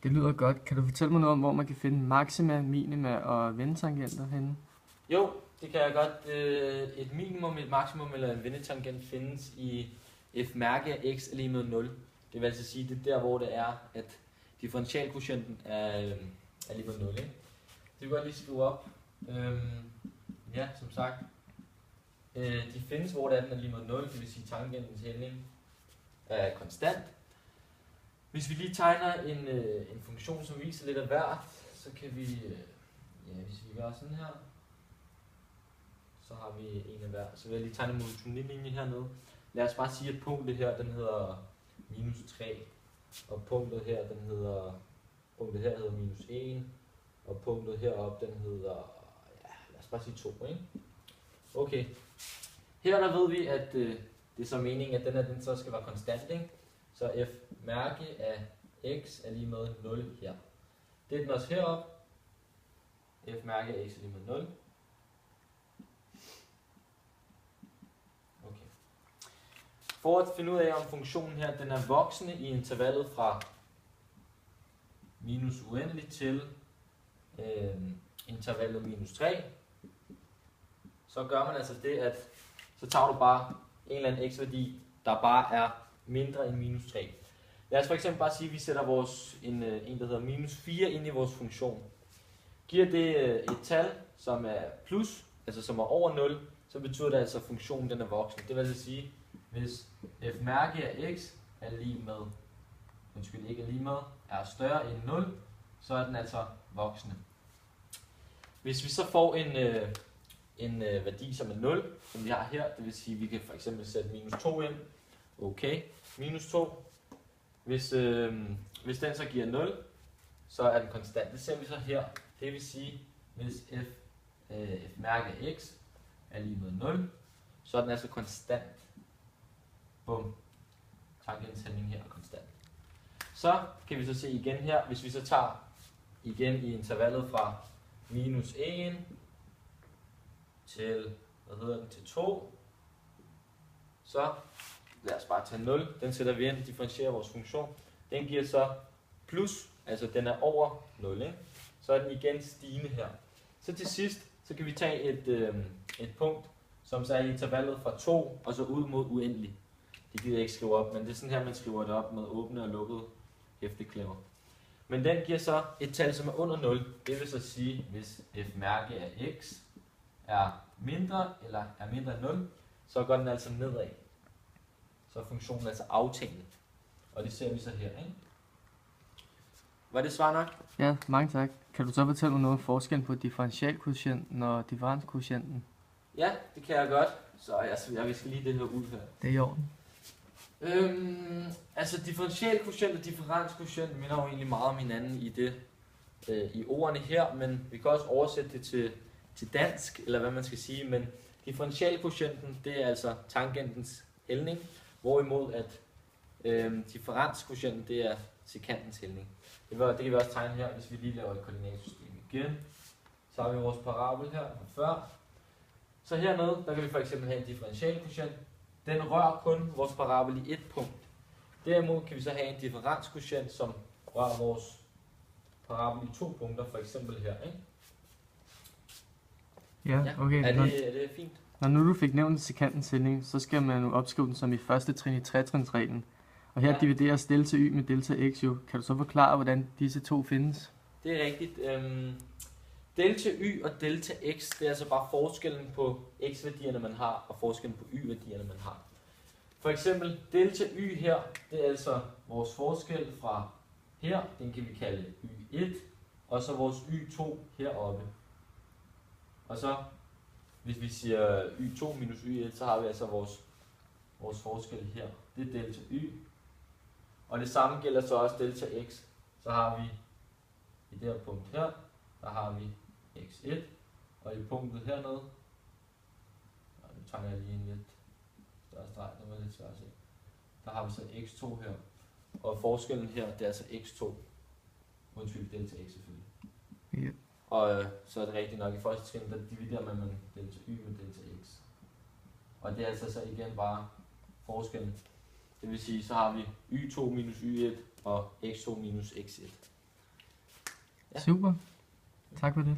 Det lyder godt. Kan du fortælle mig noget om, hvor man kan finde maxima, minima og vendetangenter henne? Jo, det kan jeg godt. Et minimum, et maksimum eller en vendetangent findes i f mærke af x er lige med 0. Det vil altså sige, det er der, hvor det er, at differentialquotienten er lige med 0. Ikke? Det vil godt lige skrive op. Ja, som sagt. De findes, hvor det er, den er lige med 0, det vil sige, tangentens hældning er konstant. Hvis vi lige tegner en funktion, som viser lidt af hvert, så kan vi, hvis vi gør sådan her, så har vi en af hver. Så vil jeg lige tegne en monotonilinje hernede. Lad os bare sige, at punktet her, den hedder minus 3, og punktet her hedder minus 1, og punktet heroppe, den hedder, lad os bare sige 2, ikke? Okay. Her der ved vi, at det er så meningen, at den så skal være konstant, ikke? Så f mærke af x er lige med 0 her. Det er den også heroppe. F mærke af x er lige med 0. Okay. For at finde ud af, om funktionen her den er voksende i intervallet fra minus uendelig til intervallet minus 3, så gør man altså det, at så tager du bare en eller anden x-værdi, der bare er mindre end minus 3. Lad os for eksempel bare sige, at vi sætter en der hedder minus 4 ind i vores funktion. Giver det et tal, som er plus, altså som er over 0, så betyder det altså, at funktionen den er voksen. Det vil altså sige, hvis f mærke af x er lige med, er større end 0, så er den altså voksende. Hvis vi så får en værdi, som er 0, som vi har her, det vil sige, at vi kan for eksempel sætte minus 2 ind. Okay, minus 2. Hvis den så giver 0, så er den konstant. Det ser vi så her. Det vil sige, hvis f mærke af x er lige med 0, så er den altså konstant. Bum. Tangenshældning her er konstant. Så kan vi så se igen her, hvis vi så tager igen i intervallet fra minus 1 til, til 2, så lad os bare tage 0. Den sætter vi ind og differentierer vores funktion. Den giver så plus, altså den er over 0, ikke? Så er den igen stigende her. Så til sidst, så kan vi tage et punkt, som så er i intervallet fra 2 og så ud mod uendelig. Det gider jeg ikke skrive op, men det er sådan her, man skriver det op med åbne og lukkede hæfteklemmer. Men den giver så et tal, som er under 0. Det vil så sige, hvis f mærke af x er mindre eller er mindre end 0, så går den altså nedad. Så er funktionen altså aftagende. Og det ser vi så her, ikke? Var det svar nok? Ja, mange tak. Kan du så fortælle mig noget om forskellen på differentialquotienten og differenskvotienten? Ja, det kan jeg godt. Så jeg skal lige det her ud her. Det er i orden. Altså differentialquotient og differenskvotient minder jo egentlig meget om hinanden i ordene her, men vi kan også oversætte det til dansk, eller hvad man skal sige, men differentialquotienten, det er altså tangentens hældning, hvorimod at differenskvotienten, det er sekantens hældning. Det kan vi også tegne her, hvis vi lige laver et koordinatsystem igen. Så har vi vores parabol her fra før. Så hernede, der kan vi for eksempel have en differentialquotient. Den rører kun vores parabol i et punkt. Derimod kan vi så have en differenskvotient, som rører vores parabol i 2 punkter, for eksempel her, ikke? Ja, okay. Er det fint? Når nu du fik nævnt sekantens hældning, så skal man jo opskrive den som i første trin i tretrinsreglen. Og her divideres delta y med delta x jo. Kan du så forklare, hvordan disse to findes? Det er rigtigt. Delta y og delta x, det er altså bare forskellen på x-værdierne, man har, og forskellen på y-værdierne, man har. For eksempel delta y her, det er altså vores forskel fra her, den kan vi kalde y1, og så vores y2 heroppe. Og så, hvis vi siger y2 minus y1, så har vi altså vores forskel her. Det er delta y. Og det samme gælder så også delta x. Så har vi i det her punkt her, der har vi x1, og i punktet hernede, nu tager jeg lige en lidt større streg, det var lidt svært at se. Der har vi så x2 her, og forskellen her, det er altså x2, undskyld delta x selvfølgelig. Ja. Og så er det rigtigt nok, i første trin, der dividerer man delta y med delta x. Og det er altså så igen bare forskellen. Det vil sige, så har vi y2 minus y1 og x2 minus x1. Ja. Super. Tak for det.